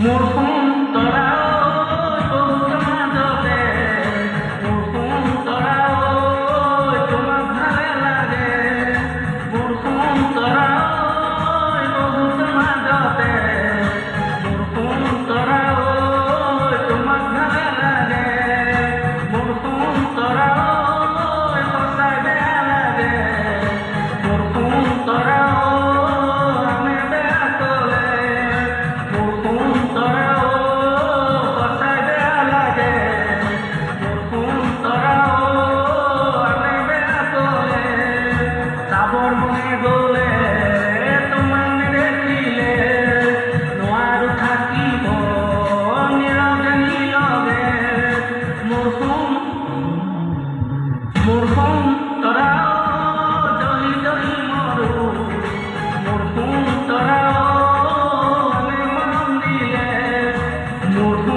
মরহুম তোরা ওই বহুত মাদকে, মরহুম তোরা ওই তোমার ভালো লাগে, মরহুম তোরা ওই বহুত মাদকে, মরহুম তোরা ওই তোমার ভালো লাগে, মরহুম তোরা ওই কথায় বেয়া লাগে, মরহুম তোরা আমি বেয়া তোলে, মরহুম তোরা কথায় বেয়া লাগে, মরহুম তোরা আমি বেয়া তোলে, সাবর মনে গলে তোমার দেখিলে নোয়ারু থাকিব নীরবে নীরবে, মরহুম মরহুম তোরা জলি জলি মরু, মরহুম তোরা আমি মন দিলে, মরহুম